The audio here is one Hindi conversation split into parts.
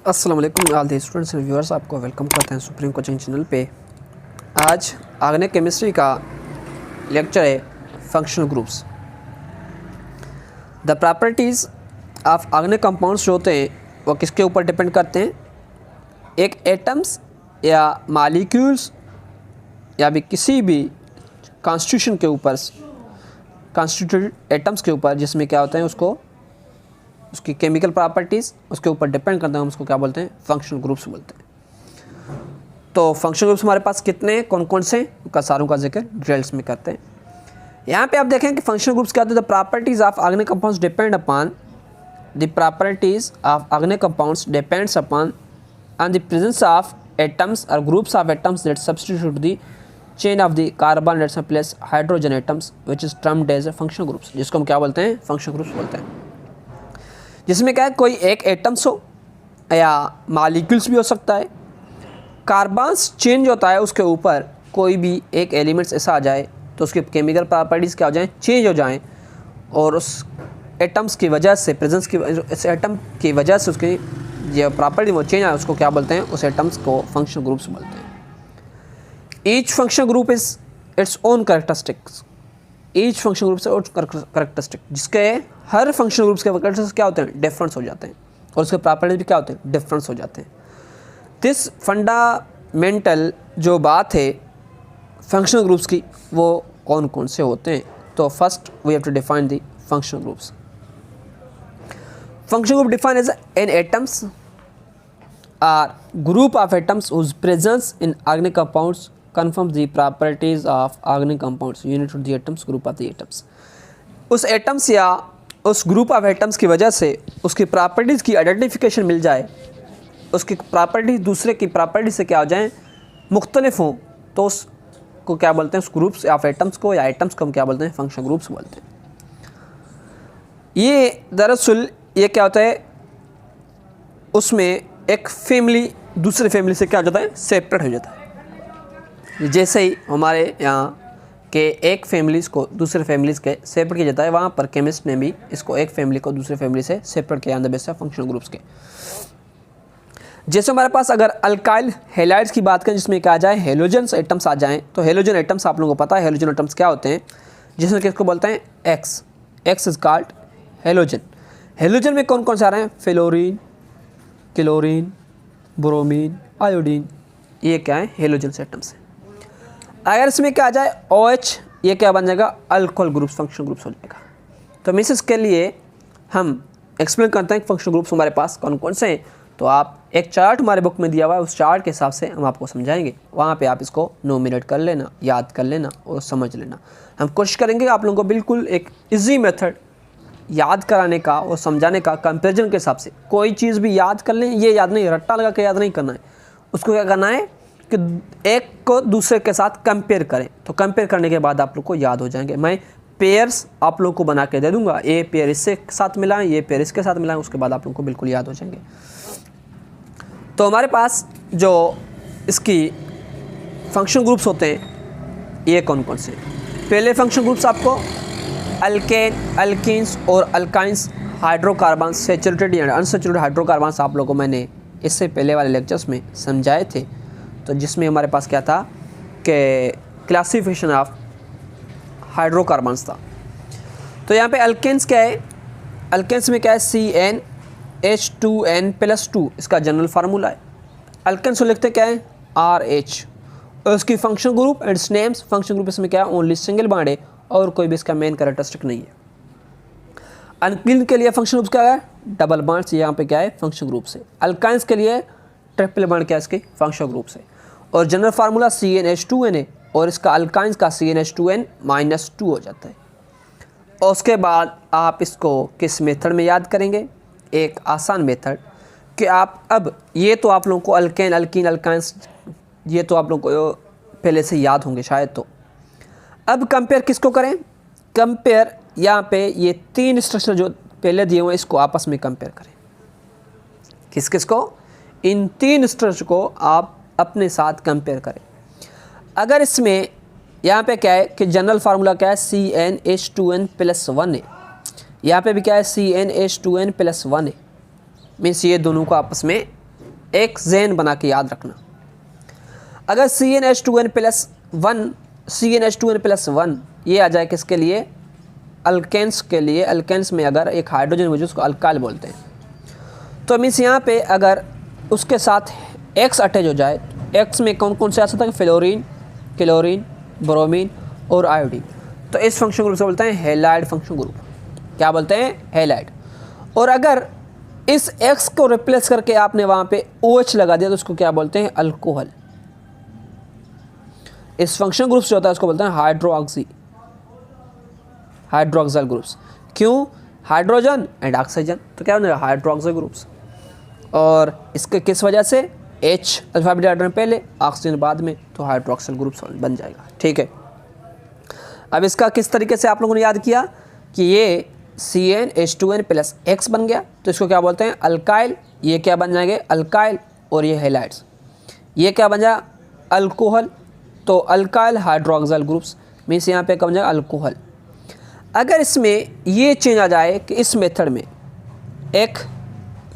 अस्सलाम वालेकुम all the students and viewers, आपको वेलकम करते हैं सुप्रीम कोचिंग चैनल पे। आज ऑर्गेनिक केमिस्ट्री का लेक्चर है functional groups. The properties of organic compounds जो होते हैं वो किसके ऊपर डिपेंड करते हैं? एक एटम्स या मॉलिक्यूल्स या भी किसी भी कॉन्स्टिट्यूशन के ऊपर, कॉन्स्टिट्यूटेड एटम्स के ऊपर, जिसमें क्या होता है उसकी केमिकल प्रॉपर्टीज़ उसके ऊपर डिपेंड करते हैं। हम उसको क्या बोलते हैं? फंक्शनल ग्रुप्स बोलते हैं। तो फंक्शनल ग्रुप्स हमारे पास कितने हैं, कौन कौन से, उनका सारों का जिक्र डिटेल्स में करते हैं। यहाँ पे आप देखें कि फंक्शनल ग्रुप्स क्या होते हैं। The properties of organic compounds depend upon the properties of organic compounds depends upon on the presence of atoms और groups of atoms that substitute the chain of the carbon let's plus hydrogen atoms which is termed as functional groups, जिसको हम क्या बोलते हैं? फंक्शनल ग्रुप्स बोलते हैं। जिसमें क्या है, कोई एक एटम्स हो या मॉलिक्यूल्स भी हो सकता है। कार्बन्स चेंज होता है, उसके ऊपर कोई भी एक एलिमेंट्स ऐसा आ जाए तो उसकी केमिकल प्रॉपर्टीज़ क्या हो जाएं? चेंज हो जाएं, और उस एटम्स की वजह से, प्रेजेंस की, इस एटम की वजह से उसकी जो प्रॉपर्टी वो चेंज आए, उसको क्या बोलते हैं? उस एटम्स को फंक्शनल ग्रुप्स बोलते हैं। Each functional group is its own characteristics. Each functional group से और कैरेक्टरिस्टिक, जिसके हर फंक्शनल ग्रुप्स के कैरेक्टरिस्टिक्स क्या होते हैं? डिफरेंस हो जाते हैं, और उसके प्रॉपर्टीज भी क्या होते हैं? डिफरेंस हो जाते हैं। दिस फंडामेंटल जो बात है फंक्शनल ग्रुप्स की, वो कौन कौन से होते हैं? तो first we have to define the functional groups. Functional group define as an atoms or group of atoms whose presence in organic compounds confirms the properties of organic compounds unit to the atoms group of the atoms। उस एटम्स या उस ग्रुप ऑफ एटम्स की वजह से उसकी प्रॉपर्टीज़ की आइडेंटिफिकेशन मिल जाए, उसकी प्रॉपर्टीज दूसरे की प्रॉपर्टी से क्या हो जाए? मुख्तलिफ हों, तो उसको क्या बोलते हैं? उस ग्रुप्स ऑफ एटम्स को या एटम्स को हम क्या बोलते हैं? फंक्शनल ग्रुप्स बोलते हैं। ये दरअसल ये क्या होता है, उसमें एक फैमिली दूसरे फैमिली से क्या हो जाता है? सेपरेट हो जाता है। जैसे ही हमारे यहाँ के एक फैमिलीज़ को दूसरे फैमिलीज़ के सेपरेट किया जाता है, वहाँ पर केमिस्ट ने भी इसको एक फैमिली को दूसरे फैमिली से सेपरेट किया on the basis of functional groups के। जैसे हमारे पास अगर अल्काइल हैलाइड्स की बात करें, जिसमें क्या आ जाए? हेलोजन एटम्स आ जाएँ, तो हेलोजन एटम्स आप लोगों को पता है हेलोजन एटम्स क्या होते हैं, जिसमें किसको बोलते हैं? X. X is called halogen. Halogen में कौन कौन से आ रहे हैं? फ्लोरीन, क्लोरीन, ब्रोमीन, आयोडीन, ये क्या है? हेलोजन एटम्स है। अगर इसमें क्या आ जाए? OH, ये क्या बन जाएगा? अल्कोहल ग्रुप्स, फंक्शनल ग्रुप्स हो जाएगा। तो मिसेस के लिए हम एक्सप्लेन करते हैं फंक्शनल ग्रुप्स हमारे पास कौन कौन से हैं। तो आप एक चार्ट हमारे बुक में दिया हुआ है, उस चार्ट के हिसाब से हम आपको समझाएंगे। वहाँ पे आप इसको नोमिनेट कर लेना, याद कर लेना और समझ लेना। हम कोशिश करेंगे आप लोगों को बिल्कुल एक ईजी मेथड याद कराने का और समझाने का, कंपेरिजन के हिसाब से। कोई चीज़ भी याद कर लें, ये याद नहीं, रट्टा लगा के याद नहीं करना है। उसको क्या करना है कि एक को दूसरे के साथ कंपेयर करें, तो कंपेयर करने के बाद आप लोग को याद हो जाएंगे। मैं पेयर्स आप लोग को बना के दे दूंगा, ये पेयर इससे साथ मिलाएं, ये पेयर इसके साथ मिलाएं, उसके बाद आप लोग को बिल्कुल याद हो जाएंगे। तो हमारे पास जो इसकी फंक्शन ग्रुप्स होते हैं, ये कौन कौन से? पहले फंक्शन ग्रुप्स आपको अल्केन, अल्कीन्स और अल्काइंस हाइड्रोकार्बन, सैचुरेटेड या अनसैचुरेटेड हाइड्रोकार्बन्स आप लोगों को मैंने इससे पहले वाले लेक्चर्स में समझाए थे। तो जिसमें हमारे पास क्या था कि क्लासिफिकेशन ऑफ हाइड्रोकार्बन्स था। तो यहाँ पे अल्केन्स क्या है? अल्केन्स में क्या है? CnH2n+2 इसका जनरल फार्मूला है। अल्केन्स को लिखते क्या है? RH। और उसकी function group and it's names, function group इसमें क्या है? ओनली सिंगल बॉन्ड है और कोई भी इसका मेन कैरेक्टरिस्टिक नहीं है। अल्कीन के लिए फंक्शन ग्रुप क्या है? डबल बॉन्ड्स, यहाँ पे क्या है? फंक्शन ग्रुप से। अल्काइंस के लिए ट्रिपल बॉन्ड क्या है? इसके फंक्शन ग्रुप से। और जनरल फार्मूला CnH2n है, और इसका अल्काइंस का CnH2n-2 हो जाता है। और उसके बाद आप इसको किस मेथड में याद करेंगे? एक आसान मेथड कि आप अब ये तो आप लोगों को अल्केन, अल्कीन, अल्काइंस ये तो आप लोगों को पहले से याद होंगे शायद। तो अब कंपेयर किसको करें? कंपेयर यहाँ पे ये तीन स्ट्रक्चर जो पहले दिए हुए हैं, इसको आपस में कंपेयर करें। किस किस को? इन तीन स्ट्रक्चर को आप अपने साथ कंपेयर करें। अगर इसमें यहाँ पे क्या है कि जनरल फार्मूला क्या है? CnH2n+1 है। यहाँ पे भी क्या है? CnH2n+1 है। मीन्स ये दोनों को आपस में एक ज़हन बना के याद रखना। अगर CnH2n+1 CnH2n+1 ये आ जाए किसके लिए, अल्केन्स के लिए, अल्केन्स में अगर एक हाइड्रोजन मौजूद उसको अल्काइल बोलते हैं। तो मीन्स यहाँ पे अगर उसके साथ X अटैच हो जाए, X में कौन कौन से आ सकता है, फ्लोरीन, क्लोरीन, ब्रोमीन और आयोडीन। तो इस फंक्शन ग्रुप से बोलते हैं हैलाइड फंक्शन ग्रुप। क्या बोलते हैं, हैलाइड। और अगर इस X को रिप्लेस करके आपने वहाँ पे OH लगा दिया तो उसको क्या बोलते हैं, अल्कोहल। इस फंक्शन ग्रुप से होता है उसको बोलते हैं हाइड्रोक्सिल ग्रुप्स। क्यों, हाइड्रोजन एंड ऑक्सीजन, तो क्या बनेगा, हाइड्रोक्सिल ग्रुप्स। और इसके किस वजह से, H अल्फाबेट ऑर्डर में पहले, ऑक्सीजन बाद में, तो हाइड्रोक्सिल ग्रुप्स बन जाएगा। ठीक है, अब इसका किस तरीके से आप लोगों ने याद किया कि ये CnH2n+X बन गया तो इसको क्या बोलते हैं, अल्काइल। ये क्या बन जाएंगे, अल्काइल। और ये हैलाइड्स, ये क्या बन जाएगा, अल्कोहल। तो अल्काइल हाइड्रोक्सिल ग्रुप्स मीन्स यहाँ पे क्या बन जाएगा, अल्कोहल। अगर इसमें ये चेंज आ जाए कि इस मेथड में एक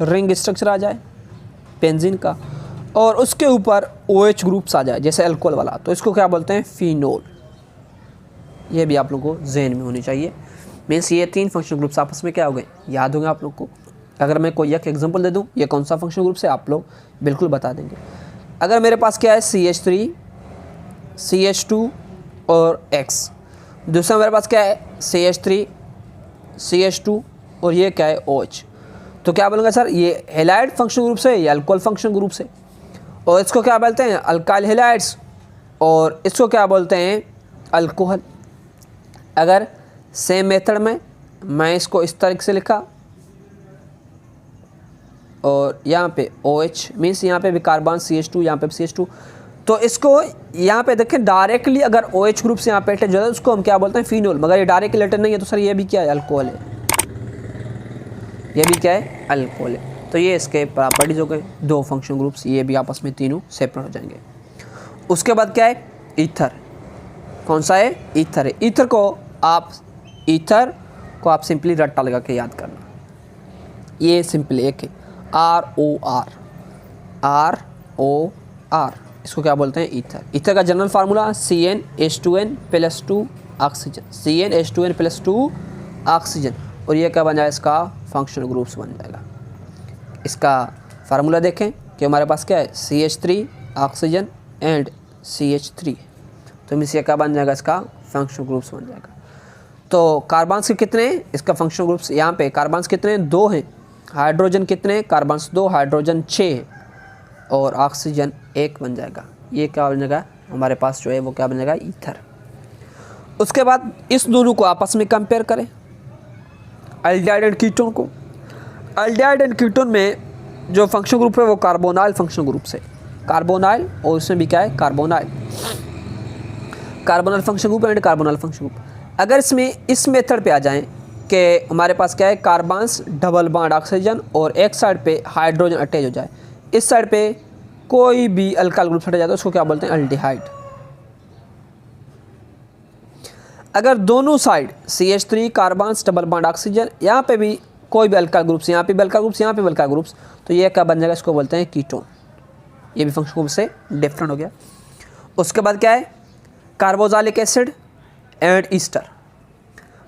रिंग स्ट्रक्चर आ जाए बेंजीन का और उसके ऊपर OH ग्रुप्स आ जाए जैसे अल्कोहल वाला, तो इसको क्या बोलते हैं, फिनोल। ये भी आप लोगों को जहन में होनी चाहिए। मीन्स ये 3 फंक्शन ग्रुप्स आपस में क्या हो गए, याद होंगे आप लोग को। अगर मैं कोई एक एग्जांपल दे दूं ये कौन सा फंक्शन ग्रुप से, आप लोग बिल्कुल बता देंगे। अगर मेरे पास क्या है, CH3, CH2 और X। दूसरा मेरे पास क्या है, CH3, CH2 और ये क्या है, OH। तो क्या बोलूँगा सर, ये हैलाइड फंक्शन ग्रुप से या अल्कोहल फंक्शन ग्रुप से। और इसको क्या बोलते हैं, अल्काइल हैलाइड्स। और इसको क्या बोलते हैं, अल्कोहल। अगर सेम मेथड में मैं इसको इस तरीके से लिखा और यहाँ पे OH मीन्स यहाँ पे भी कार्बन CH2, यहाँ पे CH2, तो इसको यहाँ पे देखें डायरेक्टली अगर OH ग्रुप से यहाँ पे अटैच हो जाए उसको हम क्या बोलते हैं, फिनोल। मगर ये डायरेक्टली रिलेटेड नहीं है तो सर ये भी क्या है, अल्कोहल है। ये भी क्या है, अल्कोहल है। तो ये इसके प्रॉपर्टीज हो गए 2 फंक्शन ग्रुप्स, ये भी आपस में तीनों सेपरेट हो जाएंगे। उसके बाद क्या है, ईथर। कौन सा है, ईथर है। ईथर को आप सिंपली रट्टा लगा के याद करना। ये सिंपल एक है, ROR। इसको क्या बोलते हैं, ईथर। ईथर का general formula CnH2n+2 oxygen, CnH2n+2 oxygen. और ये क्या बन जाएगा, इसका फंक्शनल ग्रुप्स बन जाएगा। इसका फार्मूला देखें कि हमारे पास क्या है, CH3 ऑक्सीजन एंड CH3। तो मीन्स ये क्या बन जाएगा, इसका फंक्शनल ग्रुप्स बन जाएगा। तो कार्बन्स के कितने हैं, इसका फंक्शनल ग्रुप्स यहाँ पे कार्बन्स कितने हैं, 2 हैं। हाइड्रोजन कितने हैं, कार्बन्स 2, हाइड्रोजन 6 है और ऑक्सीजन 1 बन जाएगा। ये क्या बन जाएगा, हमारे पास जो है वो क्या बन जाएगा, ईथर। उसके बाद इस दोनों को आपस में कंपेयर करें, एल्डिहाइड एंड कीटोन को। एल्डिहाइड एंड कीटोन में जो फंक्शन ग्रुप है वो कार्बोनाइल फंक्शन ग्रुप से, कार्बोनाइल। और उसमें भी क्या है, carbonyl function group and carbonyl function group. अगर इसमें इस मेथड पे आ जाएं कि हमारे पास क्या है, कार्बन्स डबल बॉन्ड ऑक्सीजन और एक साइड पे हाइड्रोजन अटैच हो जाए, इस साइड पे कोई भी अल्काइल ग्रुप हट जाता है उसको क्या बोलते हैं, एल्डिहाइड। अगर दोनों side CH3 carbons double bond oxygen, यहाँ पे भी कोई भी अल्काइल ग्रुप्स, यहाँ पे भी अल्काइल ग्रुप्स, यहाँ पे भी अल्काइल ग्रुप्स, तो ये क्या बन जाएगा, इसको बोलते हैं कीटोन। ये भी फंक्शन ग्रुप से डिफरेंट हो गया। उसके बाद क्या है, carboxylic acid and ester.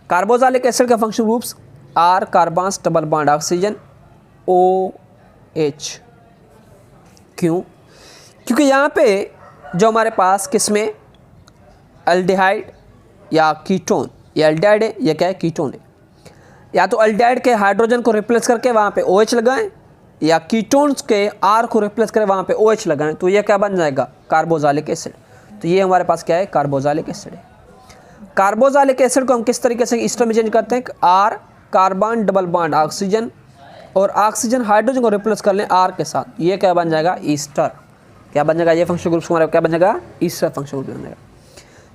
Carboxylic acid का function groups R carbons double bond oxygen OH। क्यों, क्योंकि यहाँ पे जो हमारे पास किसमें एल्डिहाइड या कीटोन, या एल्डिहाइड है या क्या है, कीटोन है। या तो एल्डिहाइड के हाइड्रोजन को रिप्लेस करके वहाँ पे OH लगाएं या कीटोन्स के R को रिप्लेस करके वहाँ पे OH लगाएं, तो ये क्या बन जाएगा, कार्बोक्सिलिक एसिड। तो ये हमारे पास क्या है, कार्बोक्सिलिक एसिड है। कार्बोक्सिलिक एसिड को हम किस तरीके से ईस्टर में चेंज करते हैं, R carbon double bond oxygen और ऑक्सीजन हाइड्रोजन को रिप्लेस कर लें R के साथ, ये क्या बन जाएगा, ईस्टर। क्या बन जाएगा, ये फंक्शन ग्रुप्स हमारा क्या बन जाएगा, ईस्टर फंक्शन ग्रुप बन जाएगा।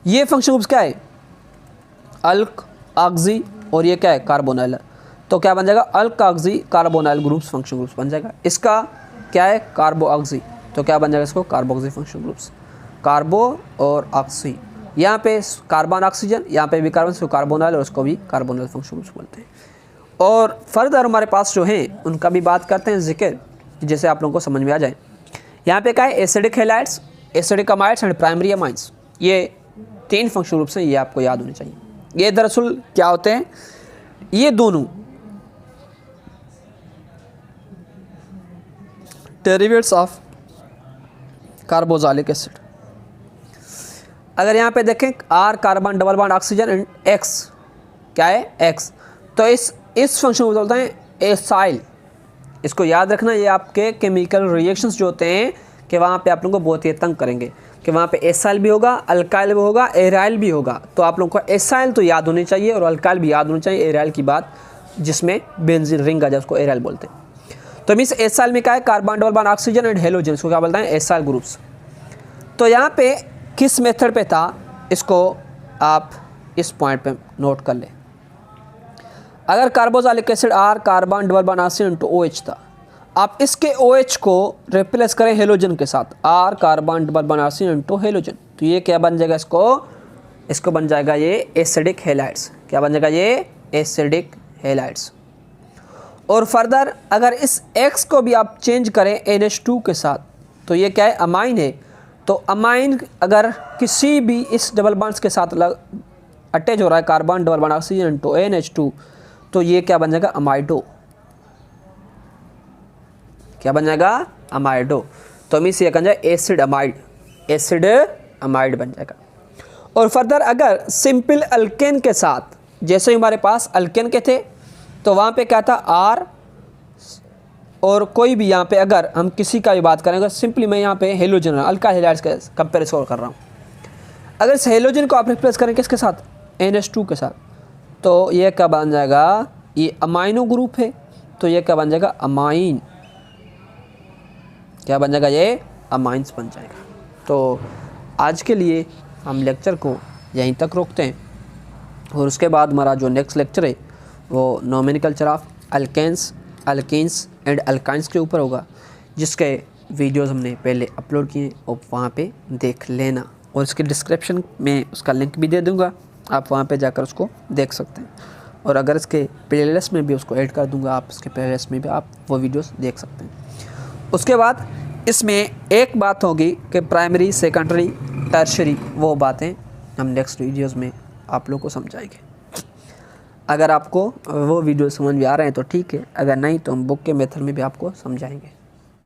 ये फंक्शन ग्रुप्स क्या है, अल्क, ऑक्सी और ये क्या है, कार्बोनाइल। तो क्या बन जाएगा, alkoxy carbonyl groups function groups बन जाएगा। इसका क्या है, कार्बो ऑक्सी, तो क्या बन जाएगा, इसको कार्बोक्सी फंक्शन ग्रुप्स। कार्बो और ऑक्सी, यहाँ पे कार्बन ऑक्सीजन, यहाँ पे भी कार्बन, इसको कार्बोनाइल और उसको भी कार्बोनाइल फंक्शन ग्रुप्स बोलते हैं। और फर्दर हमारे पास जो हैं उनका भी बात करते हैं जिक्र। जैसे आप लोगों को समझ में आ जाए। यहाँ पे क्या है, acidic halides, acidic amides and primary amides, ये 3 फंक्शनल ग्रुप्स हैं, ये आपको याद होने चाहिए। ये दरअसल क्या होते हैं, ये दोनों डेरिवेट्स ऑफ कार्बोक्सिलिक एसिड। अगर यहाँ पे देखें R carbon double bond oxygen and X क्या है, X, तो इस फंक्शन को बोलते हैं एसाइल। इसको याद रखना, ये आपके केमिकल रिएक्शंस जो होते हैं कि वहाँ पे आप लोगों को बहुत ही तंग करेंगे कि वहाँ पे एसाइल भी होगा, अल्काइल भी होगा, एराइल भी होगा। तो आप लोगों को एसाइल तो याद होनी चाहिए और अल्काइल भी याद होनी चाहिए, एराइल की बात जिसमें बेंजीन रिंग आ जाए उसको एराइल बोलते हैं। तो मीन्स एसाइल में क्या है, carbon double bond oxygen and halogen, इसको क्या बोलते हैं, एसाइल ग्रुप्स। तो यहाँ पे किस मेथड पे था, इसको आप इस पॉइंट पे नोट कर लें। अगर carboxylic acid R carbon double bond oxygen to OH था, आप इसके OH को रिप्लेस करें हेलोजन के साथ, R carbon double bond oxygen to halogen, तो ये क्या बन जाएगा, इसको बन जाएगा ये एसिडिक हैलाइड्स। क्या बन जाएगा, ये एसिडिक हैलाइड्स। और फर्दर अगर इस X को भी आप चेंज करें NH2 के साथ, तो ये क्या है, अमाइन है। तो अमाइन अगर किसी भी इस डबल बॉन्ड्स के साथ अटैच हो रहा है, carbon double bond oxygen to NH2, तो ये क्या बन जाएगा, अमाइडो। क्या बन जाएगा, अमाइडो। तो मीन्स ये बन जाए एसिड अमाइड, एसिड अमाइड बन जाएगा। और फर्दर अगर सिंपल अल्केन के साथ, जैसे हमारे पास अल्केन के थे, तो वहाँ पे क्या था, R, और कोई भी यहाँ पे अगर हम किसी का भी बात करें, अगर सिंपली मैं यहाँ पे हेलोजन अल्काइल हैलाइड्स का कंपेरिजन कर रहा हूँ, अगर इस हेलोजन को आप रिप्लेस करें किसके साथ, NH2 के साथ, तो ये क्या बन जाएगा, ये अमाइनो ग्रुप है, तो ये क्या बन जाएगा, अमाइन। क्या बन जाएगा, ये अमाइंस बन जाएगा। तो आज के लिए हम लेक्चर को यहीं तक रोकते हैं, और उसके बाद हमारा जो नेक्स्ट लेक्चर है वो nomenclature of alkanes, alkenes and alkynes के ऊपर होगा, जिसके वीडियोस हमने पहले अपलोड किए और वहाँ पे देख लेना, और इसके डिस्क्रिप्शन में उसका लिंक भी दे दूँगा, आप वहाँ पे जाकर उसको देख सकते हैं। और अगर इसके प्लेलिस्ट में भी उसको ऐड कर दूँगा, आप इसके प्लेलिस्ट में भी आप वो वीडियोस देख सकते हैं। उसके बाद इसमें एक बात होगी कि प्राइमरी, सेकेंडरी, टर्शरी, वो बातें हम नेक्स्ट वीडियोस में आप लोग को समझाएंगे। अगर आपको वो वीडियो समझ में आ रहे हैं तो ठीक है, अगर नहीं तो हम बुक के मेथड में भी आपको समझाएंगे।